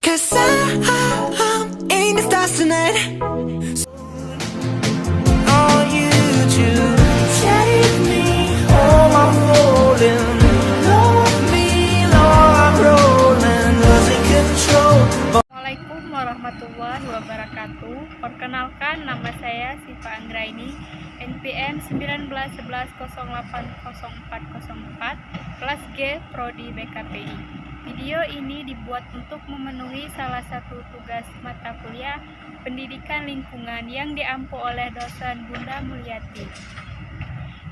'Cause I'm in the stars tonight. On you to take me home, I'm falling. Love me, Lord, I'm rolling, losing control. Assalamualaikum warahmatullahi wabarakatuh. Perkenalkan, nama saya Siva Anggraini, NPM 1911080404, kelas G, Prodi BKPI. Video ini dibuat untuk memenuhi salah satu tugas mata kuliah Pendidikan Lingkungan yang diampu oleh dosen Bunda Mulyati.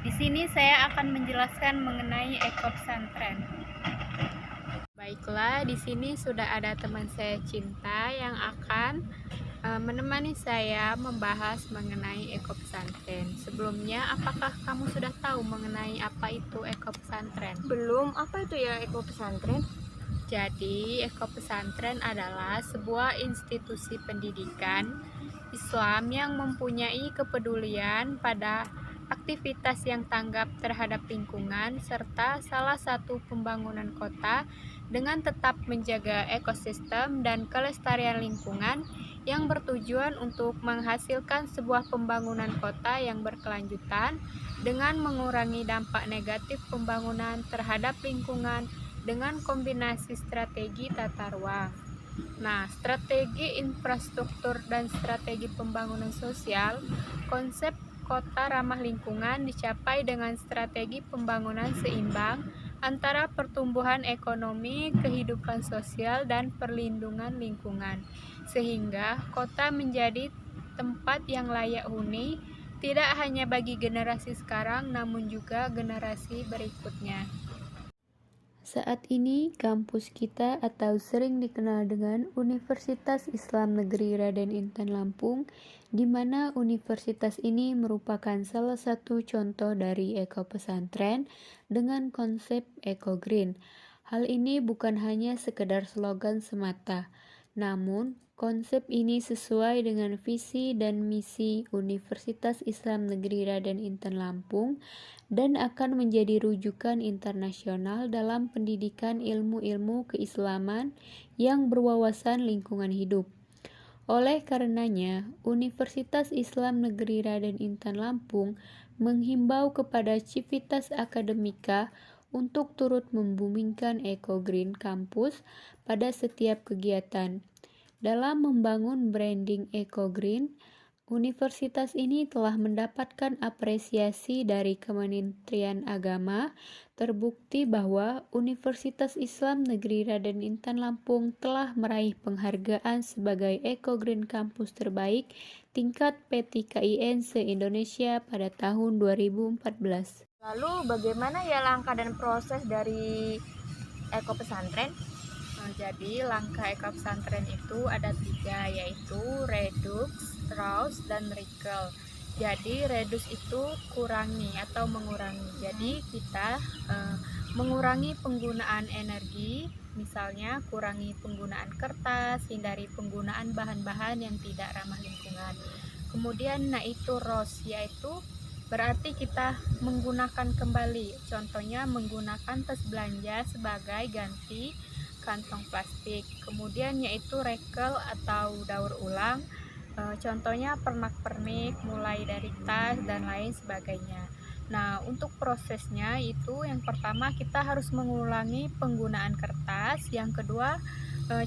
Di sini saya akan menjelaskan mengenai ekopesantren. Baiklah, di sini sudah ada teman saya Cinta yang akan menemani saya membahas mengenai ekopesantren. Sebelumnya, apakah kamu sudah tahu mengenai apa itu ekopesantren? Belum, apa itu ya ekopesantren? Jadi, ekopesantren adalah sebuah institusi pendidikan Islam yang mempunyai kepedulian pada aktivitas yang tanggap terhadap lingkungan serta salah satu pembangunan kota dengan tetap menjaga ekosistem dan kelestarian lingkungan yang bertujuan untuk menghasilkan sebuah pembangunan kota yang berkelanjutan dengan mengurangi dampak negatif pembangunan terhadap lingkungan dengan kombinasi strategi tata ruang. Nah, strategi infrastruktur dan strategi pembangunan sosial, konsep kota ramah lingkungan dicapai dengan strategi pembangunan seimbang antara pertumbuhan ekonomi, kehidupan sosial, dan perlindungan lingkungan, sehingga kota menjadi tempat yang layak huni tidak hanya bagi generasi sekarang namun juga generasi berikutnya. Saat ini, kampus kita atau sering dikenal dengan Universitas Islam Negeri Raden Intan Lampung, di mana universitas ini merupakan salah satu contoh dari ekopesantren dengan konsep eco-green. Hal ini bukan hanya sekedar slogan semata, namun konsep ini sesuai dengan visi dan misi Universitas Islam Negeri Raden Intan Lampung dan akan menjadi rujukan internasional dalam pendidikan ilmu-ilmu keislaman yang berwawasan lingkungan hidup. Oleh karenanya, Universitas Islam Negeri Raden Intan Lampung menghimbau kepada Civitas Akademika untuk turut membumingkan eco-green kampus pada setiap kegiatan. Dalam membangun branding eco-green, universitas ini telah mendapatkan apresiasi dari Kementerian Agama. Terbukti bahwa Universitas Islam Negeri Raden Intan Lampung telah meraih penghargaan sebagai Eco Green Campus terbaik tingkat PTKIN se-Indonesia pada tahun 2014. Lalu bagaimana ya langkah dan proses dari ekopesantren? Jadi langkah ekopesantren itu ada 3, yaitu reduce, reuse, dan recycle. Jadi reduce itu kurangi atau mengurangi. Jadi kita mengurangi penggunaan energi, misalnya kurangi penggunaan kertas, hindari penggunaan bahan-bahan yang tidak ramah lingkungan. Kemudian itu reuse, yaitu berarti kita menggunakan kembali. Contohnya menggunakan tas belanja sebagai ganti kantong plastik. Kemudian yaitu recycle atau daur ulang, contohnya pernak-pernik mulai dari tas dan lain sebagainya. Nah, untuk prosesnya itu yang pertama kita harus mengulangi penggunaan kertas, yang kedua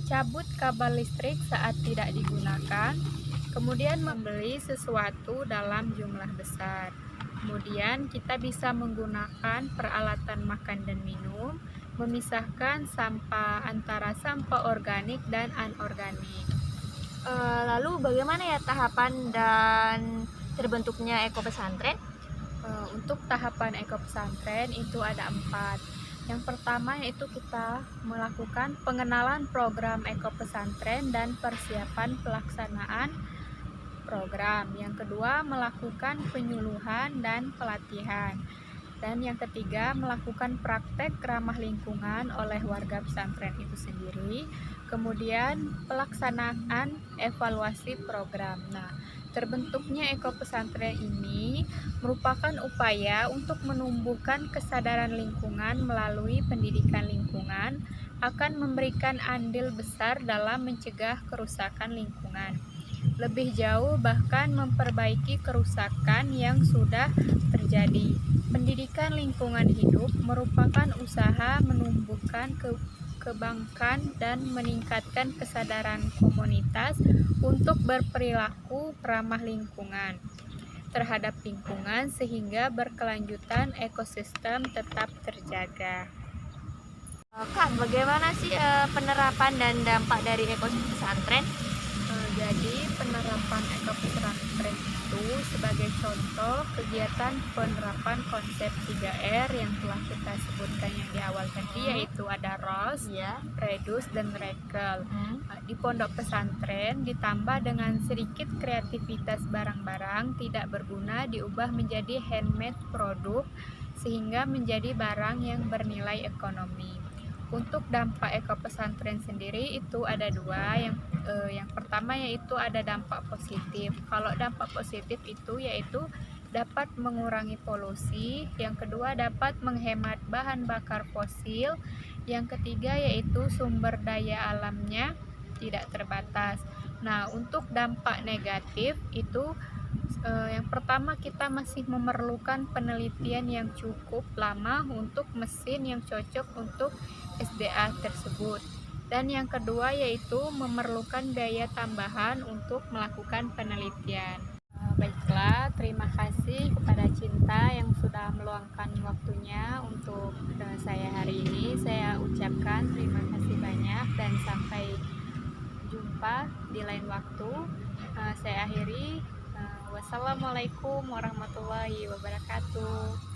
cabut kabel listrik saat tidak digunakan, kemudian membeli sesuatu dalam jumlah besar. Kemudian kita bisa menggunakan peralatan makan dan minum, memisahkan sampah antara sampah organik dan anorganik. Lalu bagaimana ya tahapan dan terbentuknya ekopesantren? Untuk tahapan ekopesantren itu ada 4. Yang pertama yaitu kita melakukan pengenalan program ekopesantren dan persiapan pelaksanaan program. Yang kedua, melakukan penyuluhan dan pelatihan. Dan yang ketiga, melakukan praktek ramah lingkungan oleh warga pesantren itu sendiri. Kemudian pelaksanaan evaluasi program. Nah, Terbentuknya Eko Pesantren ini merupakan upaya untuk menumbuhkan kesadaran lingkungan melalui pendidikan lingkungan akan memberikan andil besar dalam mencegah kerusakan lingkungan. Lebih jauh bahkan memperbaiki kerusakan yang sudah terjadi. Pendidikan lingkungan hidup merupakan usaha menumbuhkan kebangkitan dan meningkatkan kesadaran komunitas untuk berperilaku ramah lingkungan terhadap lingkungan sehingga berkelanjutan ekosistem tetap terjaga. Kak, bagaimana sih penerapan dan dampak dari Eko Pesantren? Jadi penerapan Eko Pesantren itu sebagai contoh kegiatan penerapan konsep 3R yang telah kita sebutkan yang di awal tadi, yaitu ada ROS, Iya. Reduce, dan Recycle. Di pondok pesantren ditambah dengan sedikit kreativitas barang-barang tidak berguna diubah menjadi handmade produk sehingga menjadi barang yang bernilai ekonomi. Untuk dampak Eko Pesantren sendiri itu ada dua. Yang pertama yaitu ada dampak positif. Kalau dampak positif itu yaitu dapat mengurangi polusi, yang kedua dapat menghemat bahan bakar fosil, yang ketiga yaitu sumber daya alamnya tidak terbatas. Nah, untuk dampak negatif itu yang pertama kita masih memerlukan penelitian yang cukup lama untuk mesin yang cocok untuk SDA tersebut. Dan yang kedua yaitu memerlukan biaya tambahan untuk melakukan penelitian. Baiklah, terima kasih kepada Cinta yang sudah meluangkan waktunya untuk saya hari ini. Saya ucapkan terima kasih banyak dan sampai jumpa di lain waktu. Saya akhiri. Wassalamualaikum warahmatullahi wabarakatuh.